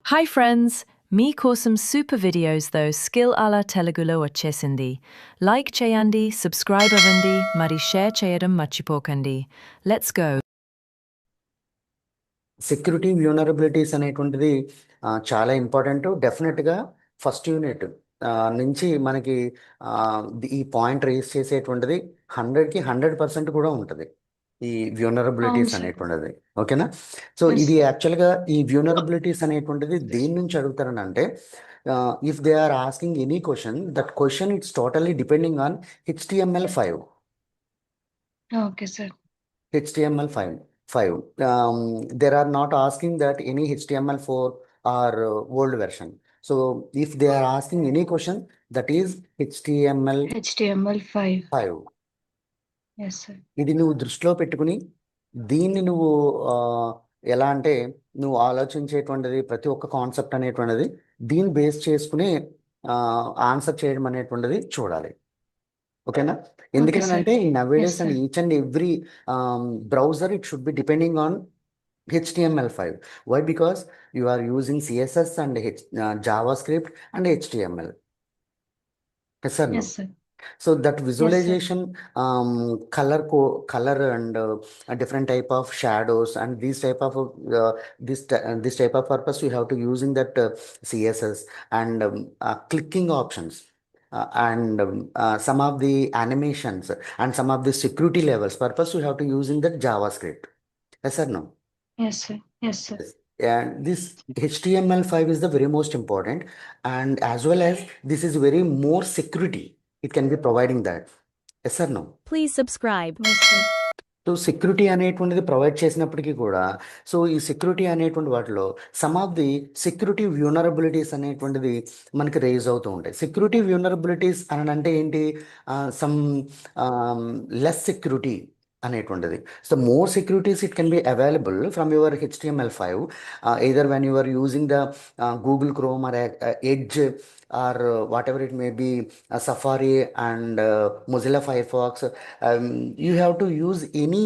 Hi friends, మీకోసం super వీడియోస్తో skill అలా తెలుగులో వచ్చేసింది. లైక్ చేయండి, సబ్స్క్రైబ్ అవ్వండి, మరి షేర్ చేయడం మర్చిపోకండి. Let's go. సెక్యూరిటీ వ్యూనరబిలిటీస్ అనేటువంటిది చాలా ఇంపార్టెంట్. డెఫినెట్గా ఫస్ట్ యూనిట్ నుంచి మనకి ఆ, ఈ పాయింట్ రేస్ చేసేటువంటిది 100కి 100% కూడా ఉంటుంది ఈ అవును వ్యూనరబిలిటీస్ సార్. అనేటువంటిది. ఓకేనా? సో ఎస్ ఇది సార్. యాక్చువల్గా ఈ వ్యూనరబిలిటీస్ అనేటువంటిది దేని నుంచి అడుగుతారని అంటే, if they are asking any question, that question it's totally depending on HTML5. Okay sir. HTML5. They are not asking that any HTML4 or old version. So if they are asking any question, that is HTML5. HTML5. Yes sir. ఇది నువ్వు దృష్టిలో పెట్టుకుని దీన్ని నువ్వు ఆ, ఎలా అంటే నువ్వు ఆలోచించేటువంటిది ప్రతి ఒక్క కాన్సెప్ట్ అనేటువంటిది దీన్ని బేస్ చేసుకుని ఆన్సర్ చేయడం అనేటువంటిది చూడాలి. ఓకేనా? Okay sir. ఎందుకంటే ఈ yes nowadays and sir. Each and every browser it should be depending on HTML5. Why? Because you are using CSS and JavaScript and HTML. Yes or no? Yes sir. So that yes sir. visualization, color and different type of shadows and these type of this type of purpose you have to using that CSS and clicking options. And some of the animations and some of the security levels purpose you have to using that JavaScript. Yes or no? Yes sir. Yes sir. Yes. And this HTML5 is the very most important, and as well as this is very more security. It can be providing that. Yes or no? Please subscribe. Yes sir. So security అనేటువంటిది provide చేసినప్పటికీ కూడా, so ఈ security అనేటువంటి వాటిలో some of the security vulnerabilities అనేటువంటిది మనకి raise అవుతూ ఉంటాయి. సెక్యూరిటీ వ్యూనరబిలిటీస్ అని అంటే ఏంటి? సమ్ లెస్ సెక్యూరిటీ అనేటువంటిది. So more securities it can be available from your HTML5, either when you are using the Google Chrome or Edge or whatever it may be, Safari and Mozilla Firefox. You have to use any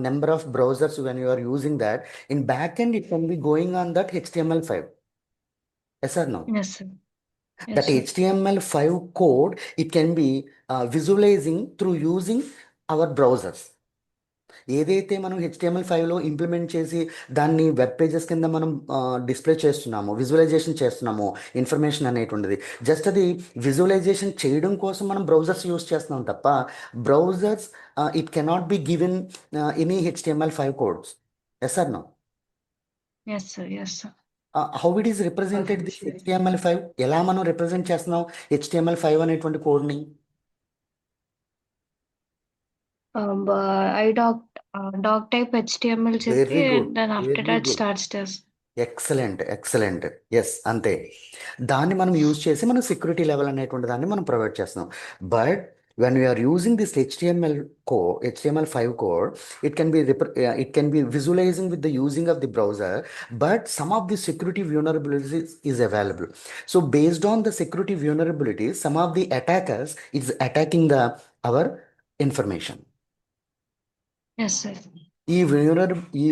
number of browsers when you are using that. In backend, it can be going on that HTML5. Yes or no? Yes sir. That yes sir. HTML5 code, it can be visualizing through using our browsers. ఏదైతే మనం HTML5లో implement చేసి దాన్ని web pages కింద మనం display చేస్తున్నామో, visualisation చేస్తున్నామో information అనేటువంటిది, just అది విజువలైజేషన్ చేయడం కోసం మనం బ్రౌజర్స్ యూస్ చేస్తున్నాం తప్ప browsers it cannot be given any HTML5 codes. Yes or no? Yes sir. Yes sir. How it is represented this HTML5? ఎలా మనం రిప్రజెంట్ చేస్తున్నాం HTML5 అనేటువంటి కోడ్ని? డాక్ టైప్ HTML చెప్పి వెరీ గుడ్, దాని after very that good. Starts చేస్తాం. Excellent. Yes, అంతే. దాన్ని మనం యూజ్ చేసి మనం సెక్యూరిటీ లెవెల్ అనేటువంటి దాన్ని మనం ప్రొవైడ్ చేస్తున్నాం. But when we are using this HTML5 code, it can be visualizing with the using of the browser, but some of the security vulnerabilities is available. So based on the security vulnerabilities, some of the attackers is attacking our information. Yes sir. ఈ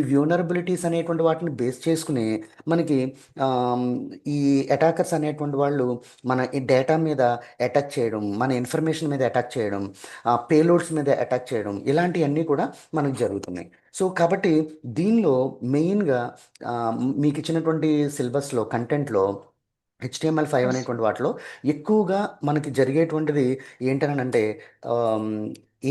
vulnerabilities అనేటువంటి వాటిని base చేసుకుని మనకి ఈ attackers అనేటువంటి వాళ్ళు మన ఈ డేటా మీద అటాక్ చేయడం, మన ఇన్ఫర్మేషన్ మీద అటాక్ చేయడం, పేలోడ్స్ మీద అటాక్ చేయడం, ఇలాంటివన్నీ కూడా మనకు జరుగుతున్నాయి. సో కాబట్టి దీనిలో మెయిన్గా మీకు ఇచ్చినటువంటి సిలబస్లో కంటెంట్లో HTML5 అనేటువంటి వాటిలో ఎక్కువగా మనకి జరిగేటువంటిది ఏంటనంటే,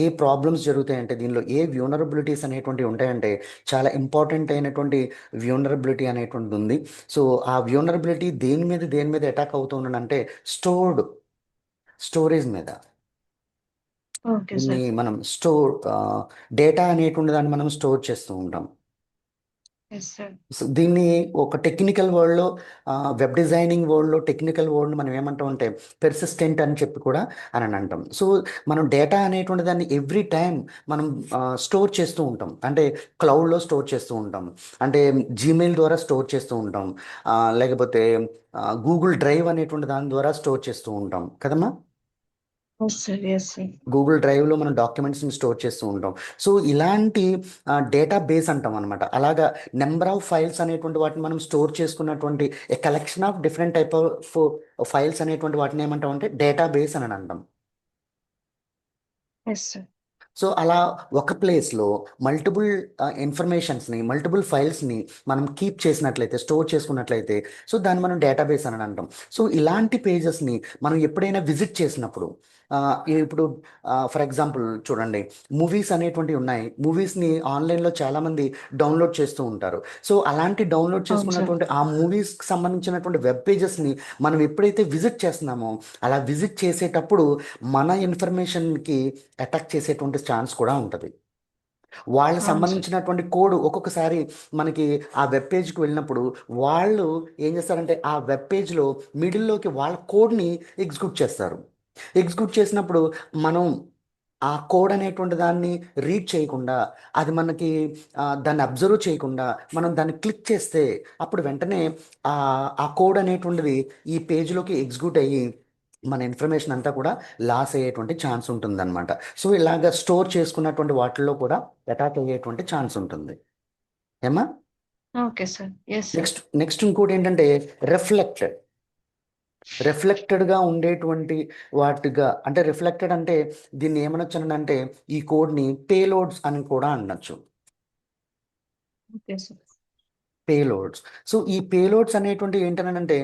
ఏ ప్రాబ్లమ్స్ జరుగుతాయంటే దీనిలో ఏ వ్యూనరబిలిటీస్ అనేటువంటివి ఉంటాయంటే చాలా ఇంపార్టెంట్ అయినటువంటి వ్యూనరబిలిటీ అనేటువంటిది ఉంది. సో ఆ వ్యూనరబిలిటీ దేని మీద అటాక్ అవుతుందంటే స్టోరేజ్ మీద. ఓకే దీన్ని సార్. మనం డేటా అనేటువంటి దాన్ని మనం స్టోర్ చేస్తూ ఉంటాం. Yes sir. సో దీన్ని ఒక టెక్నికల్ వరల్డ్లో, వెబ్ డిజైనింగ్ వరల్డ్లో టెక్నికల్ వరల్డ్ మనం ఏమంటాం అంటే పెర్సిస్టెంట్ అని చెప్పి కూడా అని అంటాం. సో మనం డేటా అనేటువంటి దాన్ని ఎవ్రీ టైం మనం స్టోర్ చేస్తూ ఉంటాం. అంటే క్లౌడ్లో స్టోర్ చేస్తూ ఉంటాం, అంటే జీమెయిల్ ద్వారా స్టోర్ చేస్తూ ఉంటాం, లేకపోతే గూగుల్ డ్రైవ్ అనేటువంటి దాని ద్వారా స్టోర్ చేస్తూ ఉంటాం కదమ్మా. Yes sir. Yes sir. Google డ్రైవ్లో మనం డాక్యుమెంట్స్ని స్టోర్ చేస్తూ ఉంటాం. సో ఇలాంటి డేటా బేస్ అంటాం అనమాట. అలాగా నెంబర్ ఆఫ్ ఫైల్స్ అనేటువంటి వాటిని మనం స్టోర్ చేసుకున్నటువంటి a collection of different type of files అనేటువంటి వాటిని ఏమంటాం అంటే డేటా బేస్ అని అంటాం. Yes sir. సో అలా ఒక ప్లేస్లో మల్టిపుల్ ఇన్ఫర్మేషన్స్ని, మల్టిపుల్ ఫైల్స్ని మనం కీప్ చేసినట్లయితే, స్టోర్ చేసుకున్నట్లయితే, సో దాన్ని మనం డేటాబేస్ అని అంటాం. సో ఇలాంటి పేజెస్ని మనం ఎప్పుడైనా విజిట్ చేసినప్పుడు ఇప్పుడు ఫర్ ఎగ్జాంపుల్ చూడండి, మూవీస్ అనేటువంటివి ఉన్నాయి. మూవీస్ని ఆన్లైన్లో చాలామంది డౌన్లోడ్ చేస్తూ ఉంటారు. సో అలాంటి డౌన్లోడ్ అవును సార్. చేసుకున్నటువంటి ఆ మూవీస్కి సంబంధించినటువంటి వెబ్ పేజెస్ని మనం ఎప్పుడైతే విజిట్ చేస్తున్నామో, అలా విజిట్ చేసేటప్పుడు మన ఇన్ఫర్మేషన్కి అటాక్ చేసేటువంటి ఛాన్స్ కూడా ఉంటుంది. వాళ్ళకి అవును సార్. సంబంధించినటువంటి కోడ్ ఒక్కొక్కసారి మనకి ఆ వెబ్ పేజ్కి వెళ్ళినప్పుడు వాళ్ళు ఏం చేస్తారంటే ఆ వెబ్ పేజ్లో మిడిల్లోకి వాళ్ళ కోడ్ని ఎగ్జిక్యూట్ చేస్తారు. ఎగ్జిక్యూట్ చేసినప్పుడు మనం ఆ కోడ్ అనేటువంటి దాన్ని రీడ్ చేయకుండా, అది మనకి దాన్ని అబ్జర్వ్ చేయకుండా మనం దాన్ని క్లిక్ చేస్తే అప్పుడు వెంటనే ఆ కోడ్ అనేటువంటిది ఈ పేజ్లోకి ఎగ్జిక్యూట్ అయ్యి మన ఇన్ఫర్మేషన్ అంతా కూడా లాస్ అయ్యేటువంటి ఛాన్స్ ఉంటుందన్నమాట. సో ఇలాగ స్టోర్ చేసుకున్నటువంటి వాటిల్లో కూడా అటాక్ అయ్యేటువంటి ఛాన్స్ ఉంటుంది. ఏమా? Okay sir. Yes sir. Next ఇంకోటి ఏంటంటే రిఫ్లెక్టెడ్గా ఉండేటువంటి వాటిగా, అంటే రిఫ్లెక్టెడ్ అంటే దీన్ని ఏమనొచ్చు అంటే ఈ కోడ్ని పేలోడ్స్ అని కూడా అనొచ్చు. Okay sir. పేలోడ్స్. సో ఈ పేలోడ్స్ అనేటువంటి ఏంటనంటే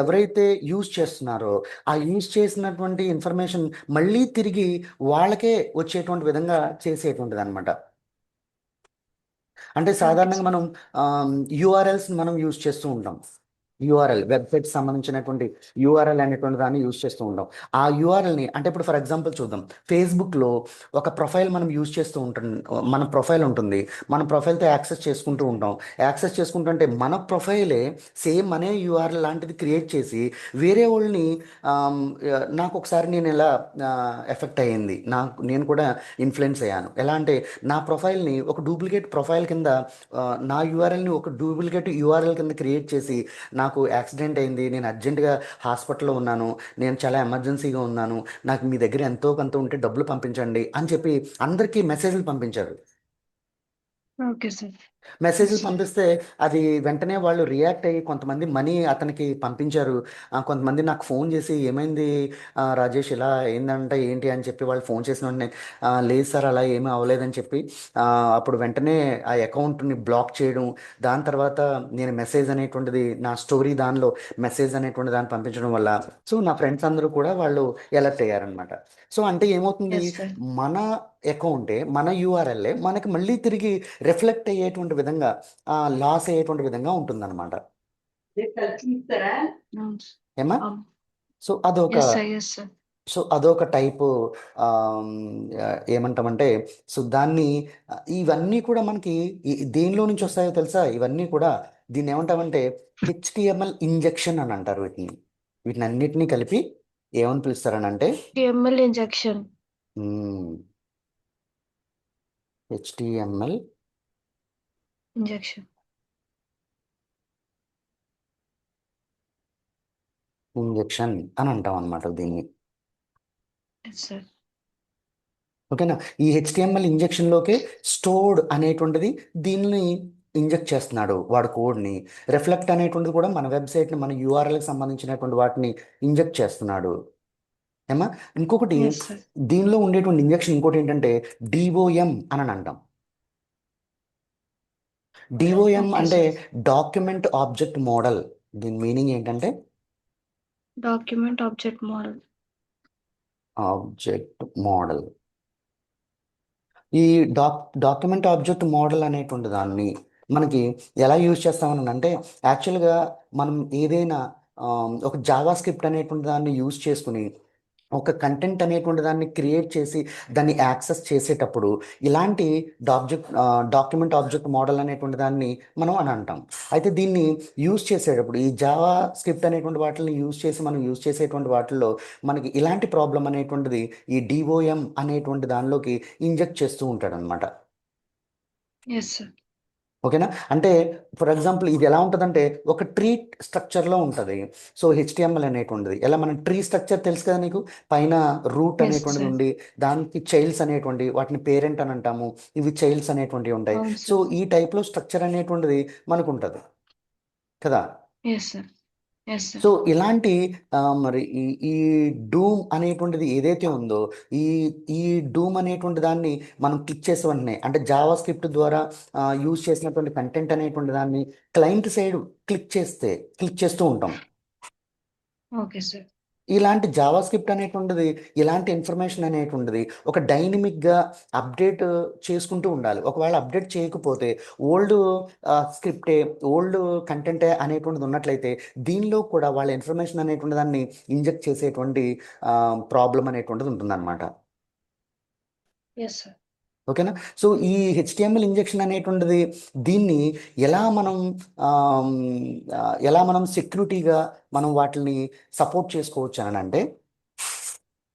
ఎవరైతే యూజ్ చేస్తున్నారో ఆ యూజ్ చేసినటువంటి ఇన్ఫర్మేషన్ మళ్ళీ తిరిగి వాళ్ళకే వచ్చేటువంటి విధంగా చేసేటువంటిది అనమాట. అంటే ఓకే సాధారణంగా సార్. మనం యూఆర్ఎల్స్ మనం యూజ్ చేస్తూ ఉంటాం. యూఆర్ఎల్ వెబ్సైట్ సంబంధించినటువంటి యూఆర్ఎల్ అనేటువంటి దాన్ని యూజ్ చేస్తూ ఉంటాం. ఆ యూఆర్ఎల్ని అంటే ఇప్పుడు ఫర్ ఎగ్జాంపుల్ చూద్దాం, ఫేస్బుక్లో ఒక ప్రొఫైల్ మనం యూజ్ చేస్తూ ఉంటాం. మన ప్రొఫైల్ ఉంటుంది, మన ప్రొఫైల్తో యాక్సెస్ చేసుకుంటూ ఉంటాం. యాక్సెస్ చేసుకుంటుంటే మన ప్రొఫైలే సేమ్ అనే యూఆర్ఎల్ లాంటిది క్రియేట్ చేసి వేరే వాళ్ళని నాకు ఒకసారి నేను ఎలా ఎఫెక్ట్ అయ్యింది, నేను కూడా ఇన్ఫ్లుయెన్స్ అయ్యాను. ఎలా అంటే నా ప్రొఫైల్ని ఒక డూప్లికేట్ ప్రొఫైల్ కింద నా యూఆర్ఎల్ని ఒక డూప్లికేట్ యూఆర్ఎల్ కింద క్రియేట్ చేసి నాకు యాక్సిడెంట్ అయింది, నేను అర్జెంటుగా హాస్పిటల్లో ఉన్నాను, నేను చాలా ఎమర్జెన్సీగా ఉన్నాను, నాకు మీ దగ్గర ఎంతో కొంత ఉంటే డబ్బులు పంపించండి అని చెప్పి అందరికీ మెసేజ్లు పంపించారు. Okay sir. మెసేజ్లు Yes, sir. పంపిస్తే అది వెంటనే వాళ్ళు రియాక్ట్ అయ్యి కొంతమంది మనీ అతనికి పంపించారు. కొంతమంది నాకు ఫోన్ చేసి ఏమైంది రాజేష్ ఇలా ఏందంటే ఏంటి అని చెప్పి వాళ్ళు ఫోన్ చేసిన వెంటనే లేదు సార్ అలా ఏమీ అవ్వలేదని చెప్పి అప్పుడు వెంటనే ఆ అకౌంట్ని బ్లాక్ చేయడం, దాని తర్వాత నేను మెసేజ్ అనేటువంటిది నా స్టోరీ దానిలో మెసేజ్ అనేటువంటి దాన్ని పంపించడం వల్ల సో నా ఫ్రెండ్స్ అందరూ కూడా వాళ్ళు అలర్ట్ అయ్యారనమాట. సో అంటే ఏమవుతుంది, Yes, sir. మన అకౌంటే మన యూఆర్ఎల్ఏ మనకి మళ్ళీ తిరిగి రిఫ్లెక్ట్ అయ్యేటువంటి విధంగా లాస్ అయ్యేటువంటి విధంగా ఉంటుందన్నమాట. అవును సార్. ఏమా? అవును. సో అదొక Yes, sir. Yes, sir. Type ఏమంటామంటే సో దాన్ని ఇవన్నీ కూడా మనకి దేనిలో నుంచి వస్తాయో తెలుసా? ఇవన్నీ కూడా దీన్ని ఏమంటామంటే హెచ్టిఎంఎల్ ఇంజెక్షన్ అని అంటారు. వీటిని అన్నిటినీ కలిపి ఏమని పిలుస్తారని అంటే HTML injection. HTML Injection. Injection అని అంటాం అనమాట దీన్ని. Yes, sir. ఓకేనా? ఈ హెచ్టిఎంఎల్ ఇంజెక్షన్లోకే స్టోర్డ్ అనేటువంటిది దీన్ని ఇంజెక్ట్ చేస్తున్నాడు వాడు కోడ్ని. రిఫ్లెక్ట్ అనేటువంటిది కూడా మన వెబ్సైట్ని మన యూఆర్ఎల్కి సంబంధించినటువంటి వాటిని ఇంజెక్ట్ చేస్తున్నాడు. ఏమా? ఇంకొకటి Yes, sir. దీనిలో ఉండేటువంటి ఇంజెక్షన్ ఇంకోటి ఏంటంటే డిఓఎం అని అంటాం. డిఓఎం Okay, అంటే sir. Document object model. దీని మీనింగ్ ఏంటంటే Document object model. Object model. ఈ డాక్యుమెంట్ ఆబ్జెక్ట్ మోడల్ అనేటువంటి దాన్ని మనకి ఎలా యూజ్ చేస్తామని అంటే యాక్చువల్గా మనం ఏదైనా ఒక జావా స్క్రిప్ట్ అనేటువంటి దాన్ని యూజ్ చేసుకుని ఒక కంటెంట్ అనేటువంటి దాన్ని క్రియేట్ చేసి దాన్ని యాక్సెస్ చేసేటప్పుడు ఇలాంటి డాక్యుమెంట్ ఆబ్జెక్ట్ మోడల్ అనేటువంటి దాన్ని మనం అని అంటాం. అయితే దీన్ని యూజ్ చేసేటప్పుడు ఈ జావా స్క్రిప్ట్ అనేటువంటి వాటిని మనం యూజ్ చేసేటువంటి వాటిల్లో మనకి ఇలాంటి ప్రాబ్లం అనేటువంటిది ఈ డిఓఎం అనేటువంటి దానిలోకి ఇంజెక్ట్ చేస్తూ ఉంటాడు అనమాట. Yes, sir. ఓకేనా? అంటే ఫర్ ఎగ్జాంపుల్ ఇది ఎలా ఉంటుందంటే ఒక ట్రీ స్ట్రక్చర్లో ఉంటుంది. సో హెచ్టిఎంఎల్ అనేటువంటిది ఎలా మన ట్రీ స్ట్రక్చర్ తెలుసు కదా నీకు, పైన రూట్ ఎస్ అనేటువంటిది సార్. ఉండి దానికి చైల్డ్స్ అనేటువంటి వాటిని పేరెంట్ అని అంటాము, ఇవి చైల్డ్స్ అనేటువంటివి ఉంటాయి. అవును సో సార్. ఈ టైప్లో స్ట్రక్చర్ అనేటువంటిది మనకు ఉంటుంది కదా. Yes sir. Yes sir. So ఇలాంటి మరి ఈ ఈ డూమ్ అనేటువంటిది ఏదైతే ఉందో ఈ ఈ డూమ్ అనేటువంటి దాన్ని మనం క్లిక్ చేసే వెంటనే అంటే జావా స్క్రిప్ట్ ద్వారా యూజ్ చేసినటువంటి కంటెంట్ అనేటువంటి దాన్ని క్లయింట్ సైడ్ క్లిక్ చేస్తూ ఉంటాం. Okay sir. ఇలాంటి జావా స్క్రిప్ట్ అనేటువంటిది ఇలాంటి ఇన్ఫర్మేషన్ అనేటువంటిది ఒక డైనమిక్గా అప్డేట్ చేసుకుంటూ ఉండాలి. ఒకవేళ అప్డేట్ చేయకపోతే ఓల్డ్ స్క్రిప్టే ఓల్డ్ కంటెంటే అనేటువంటిది ఉన్నట్లయితే దీనిలో కూడా వాళ్ళ ఇన్ఫర్మేషన్ అనేటువంటి దాన్ని ఇంజెక్ట్ చేసేటువంటి ప్రాబ్లం అనేటువంటిది ఉంటుందన్నమాట. Yes sir. ఓకేనా? సో ఈ హెచ్టిఎంఎల్ ఇంజెక్షన్ అనేటువంటిది దీన్ని ఎలా మనం ఆమ్, ఎలా మనం సెక్యూరిటీగా మనం వాటిని సపోర్ట్ చేసుకోవచ్చు అని అంటే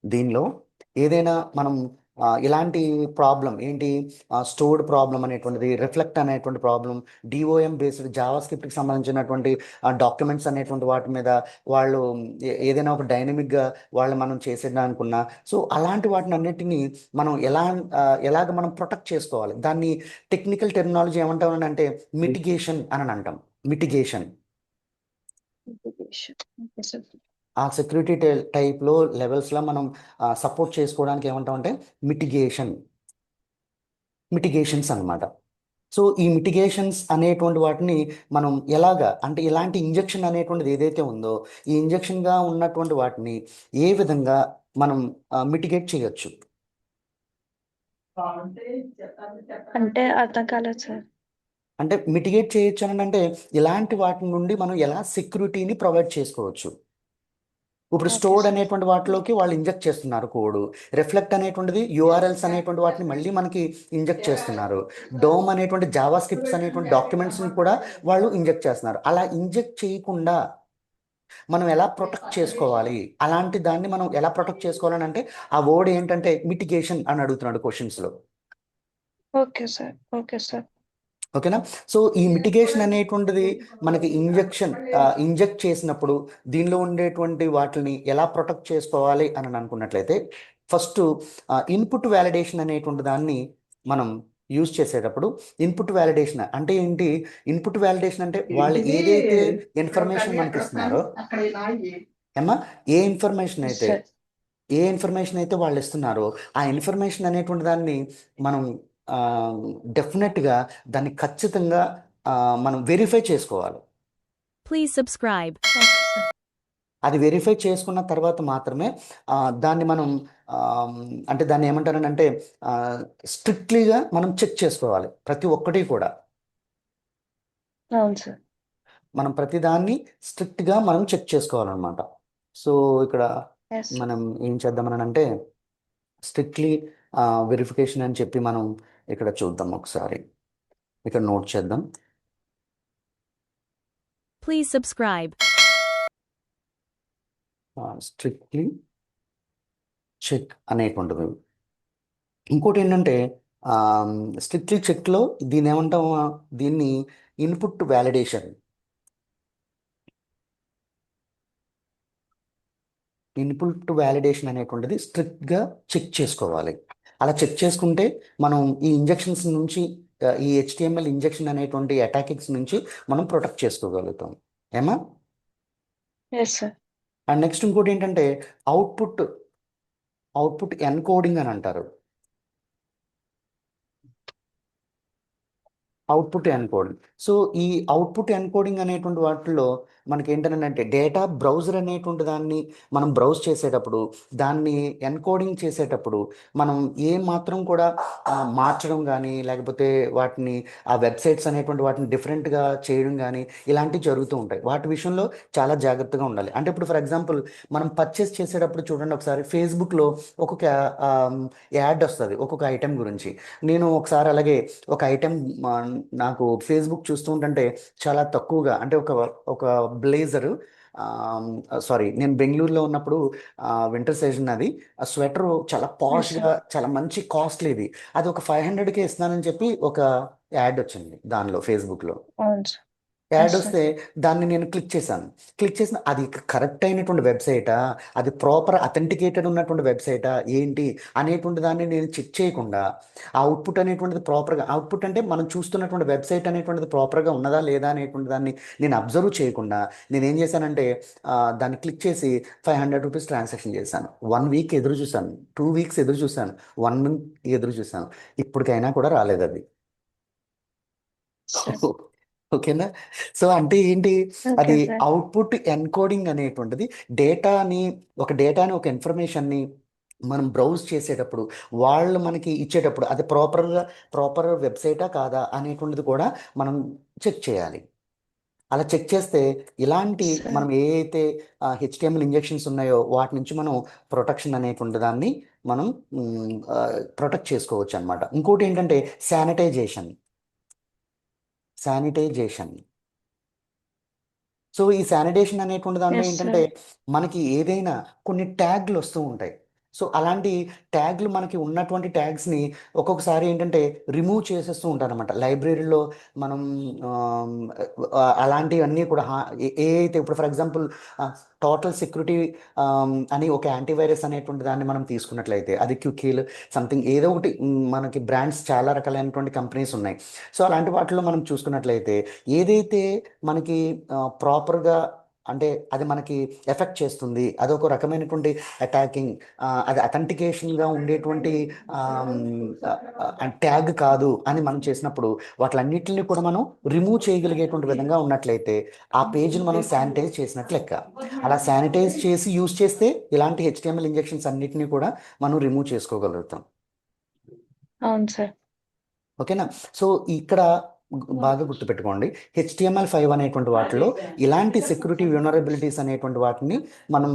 దీనిలో ఏదైనా మనం ఇలాంటి ప్రాబ్లం ఏంటి స్టోర్డ్ ప్రాబ్లం అనేటువంటిది, రిఫ్లెక్ట్ అనేటువంటి ప్రాబ్లం, డిఓఎం బేస్డ్ జావా స్క్రిప్ట్కి సంబంధించినటువంటి డాక్యుమెంట్స్ అనేటువంటి వాటి మీద వాళ్ళు ఏదైనా ఒక డైనమిక్గా వాళ్ళు మనం చేసేదానుకున్నా సో అలాంటి వాటిని అన్నిటినీ మనం ఎలాగ మనం ప్రొటెక్ట్ చేసుకోవాలి, దాన్ని టెక్నికల్ టెర్మినాలజీ ఏమంటామని అంటే మిటిగేషన్ అని అంటాం. Mitigation okay sir. ఆ సెక్యూరిటీ టైప్లో లెవెల్స్లో మనం సపోర్ట్ చేసుకోవడానికి ఏమంటామంటే మిటిగేషన్స్ అన్నమాట. సో ఈ మిటిగేషన్స్ అనేటువంటి వాటిని మనం ఎలాగా అంటే ఇలాంటి ఇంజెక్షన్ అనేటువంటిది ఏదైతే ఉందో ఈ ఇంజెక్షన్గా ఉన్నటువంటి వాటిని ఏ విధంగా మనం మిటిగేట్ చేయొచ్చు. అంటే అర్థం కాలేదు సార్. అంటే మిటిగేట్ చేయొచ్చు అని అంటే ఇలాంటి వాటి నుండి మనం ఎలా సెక్యూరిటీని ప్రొవైడ్ చేసుకోవచ్చు. ఇప్పుడు ఓకే స్టోర్డ్ సార్. అనేటువంటి వాటిలోకి వాళ్ళు ఇంజెక్ట్ చేస్తున్నారు కోడ్, రిఫ్లెక్ట్ అనేటువంటిది యూఆర్ఎల్స్ అనేటువంటి వాటిని మళ్ళీ మనకి ఇంజెక్ట్ చేస్తున్నారు, డోమ్ అనేటువంటి జావా స్క్రిప్ట్స్ అనేటువంటి డాక్యుమెంట్స్ని కూడా వాళ్ళు ఇంజెక్ట్ చేస్తున్నారు. అలా ఇంజెక్ట్ చేయకుండా మనం ఎలా ప్రొటెక్ట్ చేసుకోవాలి, అలాంటి దాన్ని మనం ఎలా ప్రొటెక్ట్ చేసుకోవాలని అంటే ఆ వర్డ్ ఏంటంటే మిటిగేషన్ అని అడుగుతున్నాడు క్వశ్చన్స్లో. Okay sir. Okay sir. ఓకేనా? సో ఈ మిటిగేషన్ అనేటువంటిది మనకి ఇంజెక్ట్ చేసినప్పుడు దీనిలో ఉండేటువంటి వాటిని ఎలా ప్రొటెక్ట్ చేసుకోవాలి అని అనుకున్నట్లయితే ఫస్ట్ ఇన్పుట్ వ్యాలిడేషన్ అనేటువంటి దాన్ని మనం యూజ్ చేసేటప్పుడు ఇన్పుట్ వ్యాలిడేషన్ అంటే ఏంటి, ఇన్పుట్ వ్యాలిడేషన్ అంటే వాళ్ళు ఏదైతే ఇన్ఫర్మేషన్ మనకి ఇస్తున్నారో ఏమా ఏ ఇన్ఫర్మేషన్ అయితే సార్. ఏ ఇన్ఫర్మేషన్ అయితే వాళ్ళు ఇస్తున్నారో ఆ ఇన్ఫర్మేషన్ అనేటువంటి దాన్ని మనం డెఫినెట్గా దాన్ని ఖచ్చితంగా మనం వెరిఫై చేసుకోవాలి. Please subscribe. Okay sir. అది వెరిఫై చేసుకున్న తర్వాత మాత్రమే దాన్ని మనం అంటే దాన్ని ఏమంటారని అంటే స్ట్రిక్ట్లీగా మనం చెక్ చేసుకోవాలి ప్రతి ఒక్కటి కూడా. అవును సార్. మనం ప్రతి దాన్ని స్ట్రిక్ట్గా మనం చెక్ చేసుకోవాలన్నమాట. సో ఇక్కడ ఎస్. మనం ఏం చేద్దామని అంటే స్ట్రిక్ట్లీ వెరిఫికేషన్ అని చెప్పి మనం ఇక్కడ చూద్దాం ఒకసారి, ఇక్కడ నోట్ చేద్దాం. Please subscribe. స్ట్రిక్ట్లీ చెక్ అనేటువంటిది. ఇంకోటి ఏంటంటే స్ట్రిక్ట్లీ చెక్లో దీన్ని ఏమంటాం, దీన్ని ఇన్పుట్ వ్యాలిడేషన్ అనేటువంటిది స్ట్రిక్ట్గా చెక్ చేసుకోవాలి. అలా చెక్ చేసుకుంటే మనం ఈ ఇంజెక్షన్స్ నుంచి ఈ హెచ్టిఎంఎల్ ఇంజెక్షన్ అనేటువంటి అటాకింగ్స్ నుంచి మనం ప్రొటెక్ట్ చేసుకోగలుగుతాం. ఏమా? Yes sir. అండ్ నెక్స్ట్ ఇంకోటి ఏంటంటే అవుట్పుట్ ఎన్కోడింగ్ అని అంటారు. Output encoding. సో ఈ అవుట్పుట్ ఎన్కోడింగ్ అనేటువంటి వాటిల్లో మనకి ఏంటంటే డేటా బ్రౌజర్ అనేటువంటి దాన్ని మనం బ్రౌజ్ చేసేటప్పుడు దాన్ని ఎన్కోడింగ్ చేసేటప్పుడు మనం ఏ మాత్రం కూడా మార్చడం కానీ లేకపోతే వాటిని ఆ వెబ్సైట్స్ అనేటువంటి వాటిని డిఫరెంట్గా చేయడం కానీ ఇలాంటివి జరుగుతూ ఉంటాయి. వాటి విషయంలో చాలా జాగ్రత్తగా ఉండాలి. అంటే ఇప్పుడు ఫర్ ఎగ్జాంపుల్ మనం పర్చేస్ చేసేటప్పుడు చూడండి ఒకసారి ఫేస్బుక్లో ఒక్కొక్క యాడ్ వస్తుంది ఒక్కొక్క ఐటెం గురించి. నేను ఒకసారి అలాగే ఒక ఐటెం నాకు ఫేస్బుక్ చూస్తూ ఉంటుంటే చాలా తక్కువగా అంటే ఒక బ్లేజర్ సారీ, నేను బెంగళూరులో ఉన్నప్పుడు వింటర్ సీజన్ అది. ఆ స్వెటర్ చాలా ఎస్ పాష్గా, సార్. చాలా మంచి కాస్ట్లీది. అది ఒక 500కే ఇస్తున్నానని చెప్పి ఒక యాడ్ వచ్చింది దానిలో, ఫేస్బుక్లో అవును సార్. Add yes sir. వస్తే దాన్ని నేను క్లిక్ చేశాను. క్లిక్ చేసిన అది కరెక్ట్ అయినటువంటి వెబ్సైటా, అది ప్రాపర్ అథెంటికేటెడ్ ఉన్నటువంటి వెబ్సైటా ఏంటి అనేటువంటి దాన్ని నేను చెక్ చేయకుండా, ఆ అవుట్పుట్ అనేటువంటిది ప్రాపర్గా, అవుట్పుట్ అంటే మనం చూస్తున్నటువంటి వెబ్సైట్ అనేటువంటిది ప్రాపర్గా ఉన్నదా లేదా అనేటువంటి దాన్ని నేను అబ్జర్వ్ చేయకుండా నేను ఏం చేశానంటే దాన్ని క్లిక్ చేసి ₹500 ట్రాన్సాక్షన్ చేశాను. 1 వీక్ ఎదురు చూశాను, 2 వీక్స్ ఎదురు చూశాను, 1 మంత్ ఎదురు చూశాను. ఇప్పటికైనా కూడా రాలేదు అది. సార్. ఓకేనా? సో అంటే ఏంటి, ఓకే అది సార్. అవుట్పుట్ ఎన్కోడింగ్ అనేటువంటిది డేటాని, ఒక ఇన్ఫర్మేషన్ని మనం బ్రౌజ్ చేసేటప్పుడు, వాళ్ళు మనకి ఇచ్చేటప్పుడు అది ప్రాపర్ వెబ్సైటా కాదా అనేటువంటిది కూడా మనం చెక్ చేయాలి. అలా చెక్ చేస్తే ఇలాంటి సార్. మనం ఏ అయితే హెచ్టిఎంఎల్ ఇంజెక్షన్స్ ఉన్నాయో వాటి నుంచి మనం ప్రొటెక్షన్ అనేటువంటి దాన్ని మనం ప్రొటెక్ట్ చేసుకోవచ్చు అనమాట. ఇంకోటి ఏంటంటే శానిటైజేషన్. శానిటైజేషన్ సో ఈ శానిటేషన్ అనేటువంటి దానిలో ఎస్ ఏంటంటే సార్. మనకి ఏదైనా కొన్ని ట్యాగ్లు వస్తూ ఉంటాయి. సో అలాంటి ట్యాగ్లు, మనకి ఉన్నటువంటి ట్యాగ్స్ని ఒక్కొక్కసారి ఏంటంటే రిమూవ్ చేసేస్తూ ఉంటారనమాట లైబ్రరీలో. మనం ఆమ్, అలాంటివన్నీ కూడా ఏ అయితే ఇప్పుడు ఫర్ ఎగ్జాంపుల్ టోటల్ సెక్యూరిటీ అని ఒక యాంటీవైరస్ అనేటువంటి దాన్ని మనం తీసుకున్నట్లయితే, అది క్యూకీలు సంథింగ్ ఏదో ఒకటి, మనకి బ్రాండ్స్ చాలా రకాలైనటువంటి కంపెనీస్ ఉన్నాయి. సో అలాంటి వాటిలో మనం చూసుకున్నట్లయితే ఏదైతే మనకి ప్రాపర్గా, అంటే అది మనకి ఎఫెక్ట్ చేస్తుంది, అదొక రకమైనటువంటి అటాకింగ్, అది అథెంటికేషన్గా ఉండేటువంటి ట్యాగ్ కాదు అని మనం చేసినప్పుడు వాటిలన్నిటిని కూడా మనం రిమూవ్ చేయగలిగేటువంటి విధంగా ఉన్నట్లయితే ఆ పేజ్ని మనం శానిటైజ్ చేసినట్లు లెక్క. అలా శానిటైజ్ చేసి యూజ్ చేస్తే ఇలాంటి హెచ్టిఎంఎల్ ఇంజెక్షన్స్ అన్నిటిని కూడా మనం రిమూవ్ చేసుకోగలుగుతాం. అవును సార్. ఓకేనా? సో ఇక్కడ బాగా గుర్తుపెట్టుకోండి, HTML5 అనేటువంటి వాటిలో ఇలాంటి సెక్యూరిటీ వ్యూనరబిలిటీస్ అనేటువంటి వాటిని మనం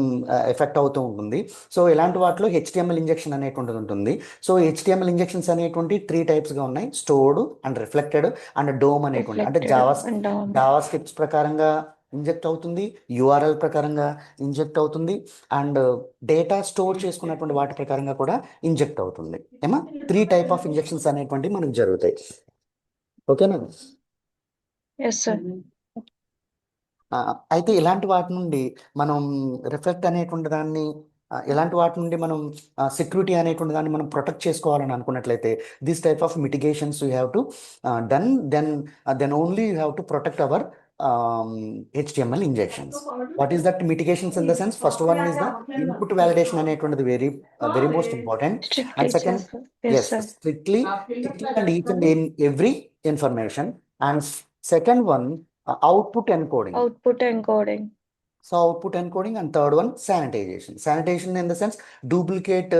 ఎఫెక్ట్ అవుతూ ఉంటుంది. సో ఇలాంటి వాటిలో HTML ఇంజెక్షన్ అనేటువంటిది ఉంటుంది. సో HTML ఇంజెక్షన్స్ అనేటువంటి 3 టైప్స్గా ఉన్నాయి: stored and reflected and dome అనేటువంటి, అంటే reflected and down. Java scripts ప్రకారంగా ఇంజెక్ట్ అవుతుంది, URL ప్రకారంగా ఇంజెక్ట్ అవుతుంది, అండ్ డేటా స్టోర్ చేసుకున్నటువంటి వాటి ప్రకారంగా కూడా ఇంజెక్ట్ అవుతుంది. ఏమా 3 టైప్ ఆఫ్ ఇంజెక్షన్స్ అనేటువంటివి మనకు జరుగుతాయి. ఓకేనా? Yes sir. అయితే ఇలాంటి వాటి నుండి మనం రిఫ్లెక్ట్ అనేటువంటి దాన్ని, ఇలాంటి వాటి నుండి మనం సెక్యూరిటీ అనేటువంటి దాన్ని మనం ప్రొటెక్ట్ చేసుకోవాలని అనుకున్నట్లయితే, this type of mitigations you have to done, then only you have to protect our HTML injections. What is that mitigations in the sense? First one is the input validation అనేటువంటిది very most important. Strictly and second, చేస్తారు. Yes yes, sir. Strictly and each and every information. And second one, output encoding. Output encoding. So output encoding. And third one sanitization. Sanitization in the sense duplicate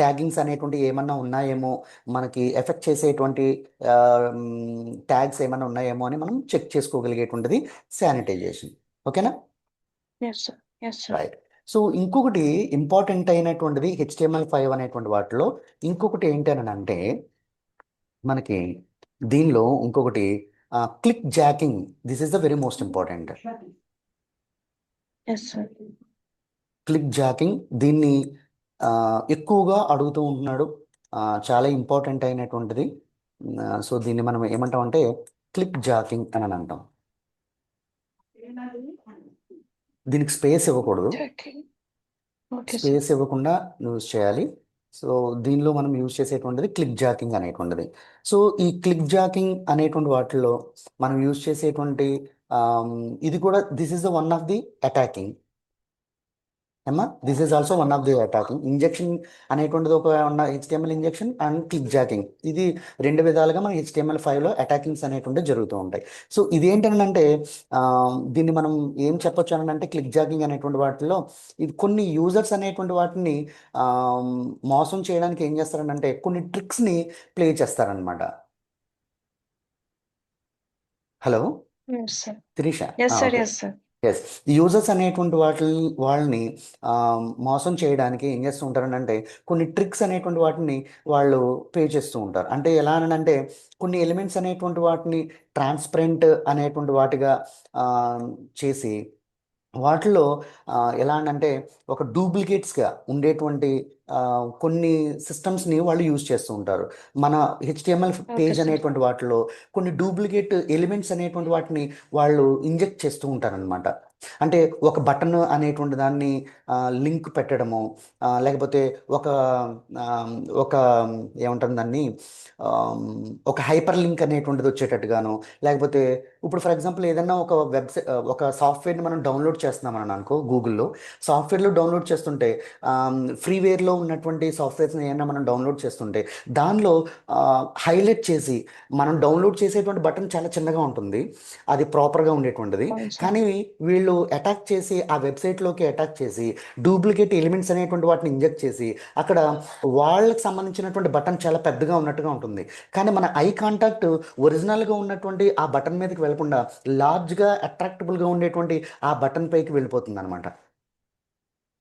ట్యాగింగ్స్ అనేటువంటి ఏమన్నా ఉన్నాయేమో, మనకి effect చేసేటువంటి tags ఏమన్నా ఉన్నాయేమో అని మనం చెక్ చేసుకోగలిగేటువంటిది శానిటైజేషన్. ఓకేనా? Yes sir. Yes sir. Right. So ఇంకొకటి ఇంపార్టెంట్ అయినటువంటిది HTML5 అనేటువంటి వాటిలో ఇంకొకటి ఏంటనంటే, మనకి దీనిలో ఇంకొకటి clickjacking. This is the very most important. Yes sir. Clickjacking, దీన్ని ఎక్కువగా అడుగుతూ ఉంటున్నాడు. చాలా ఇంపార్టెంట్ అయినటువంటిది. సో దీన్ని మనం ఏమంటాం అంటే క్లిక్ జాకింగ్ అని అంటాం. దీనికి స్పేస్ ఇవ్వకూడదు, ఓకే సార్. స్పేస్ ఇవ్వకుండా యూజ్ చేయాలి. సో దీనిలో మనం యూజ్ చేసేటువంటిది క్లిక్ జాకింగ్ అనేటువంటిది. సో ఈ క్లిక్ జాకింగ్ అనేటువంటి వాటిలో మనం యూజ్ చేసేటువంటి ఇది కూడా, this is the one of the attacking. ఏమా this is also one of the attacking. Injection అనేటువంటిది ఒక ఉన్న HTML injection and clickjacking, ఇది రెండు విధాలుగా మన HTML5లో అటాకింగ్స్ అనేటువంటి జరుగుతూ ఉంటాయి. సో ఇది ఏంటంటే దీన్ని మనం ఏం చెప్పొచ్చు అని అంటే, క్లిక్ జాకింగ్ అనేటువంటి వాటిలో ఇది కొన్ని యూజర్స్ అనేటువంటి వాటిని మోసం చేయడానికి ఏం చేస్తారనంటే కొన్ని ట్రిక్స్ని ప్లే చేస్తారనమాట. Hello yes sir. Trisha. Yes sir. Okay. Yes sir. Yes, users అనేటువంటి వాళ్ళని మోసం చేయడానికి ఏం చేస్తూ ఉంటారనంటే కొన్ని ట్రిక్స్ అనేటువంటి వాటిని వాళ్ళు పే చేస్తూ ఉంటారు. అంటే ఎలా అంటే కొన్ని ఎలిమెంట్స్ అనేటువంటి వాటిని ట్రాన్స్పరెంట్ అనేటువంటి వాటిగా చేసి వాటిలో ఎలా అంటే ఒక డూప్లికేట్స్గా ఉండేటువంటి కొన్ని సిస్టమ్స్ని వాళ్ళు యూజ్ చేస్తూ ఉంటారు. మన హెచ్టిఎంఎల్ ఓకే పేజ్ సార్. అనేటువంటి వాటిలో కొన్ని డూప్లికేట్ ఎలిమెంట్స్ అనేటువంటి వాటిని వాళ్ళు ఇంజెక్ట్ చేస్తూ ఉంటారనమాట. అంటే ఒక బటన్ అనేటువంటి దాన్ని లింక్ పెట్టడము, లేకపోతే ఒక ఆ, ఒక ఏమంటారు దాన్ని, ఆమ్, ఒక హైపర్ లింక్ అనేటువంటిది వచ్చేటట్టుగాను, లేకపోతే ఇప్పుడు ఫర్ ఎగ్జాంపుల్ ఏదైనా ఒక వెబ్సైట్ ఒక సాఫ్ట్వేర్ని మనం డౌన్లోడ్ చేస్తున్నామని అనుకో, గూగుల్లో సాఫ్ట్వేర్లో డౌన్లోడ్ చేస్తుంటే ఫ్రీవేర్లో ఉన్నటువంటి సాఫ్ట్వేర్స్ని ఏమైనా మనం డౌన్లోడ్ చేస్తుంటే దానిలో హైలైట్ చేసి మనం డౌన్లోడ్ చేసేటువంటి బటన్ చాలా చిన్నగా ఉంటుంది, అది ప్రాపర్గా ఉండేటువంటిది. అవును సార్. కానీ వీళ్ళు అటాక్ చేసి ఆ వెబ్సైట్లోకి అటాక్ చేసి డూప్లికేట్ ఎలిమెంట్స్ అనేటువంటి వాటిని ఇంజెక్ట్ చేసి అక్కడ వాళ్ళకి సంబంధించినటువంటి బటన్ చాలా పెద్దగా ఉన్నట్టుగా ఉంటుంది. కానీ మన ఐ కాంటాక్ట్ ఒరిజినల్గా ఉన్నటువంటి ఆ బటన్ మీదకి వెళ్లకుండా లార్జ్గా అట్రాక్టబుల్గా ఉండేటువంటి ఆ బటన్ పైకి వెళ్ళిపోతుంది అనమాట.